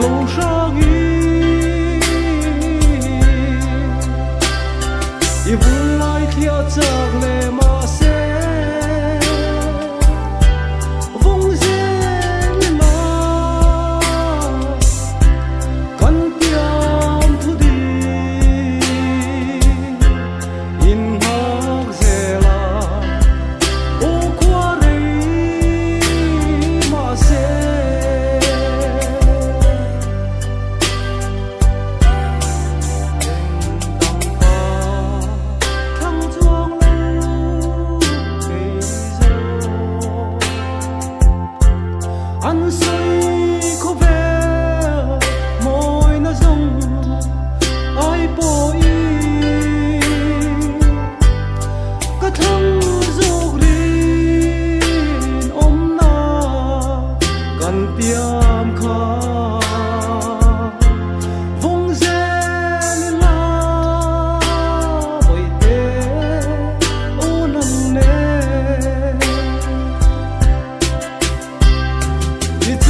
路上雨，一无奈跳着来马赛，风险啦，干掉土地，因好些啦，我过来马赛。Ăn say có vẻ môi nó rung ai bồi cả thăng dốc lên ôm na gần tiêm khá vung rên la bồi tê ô nằm nê. It's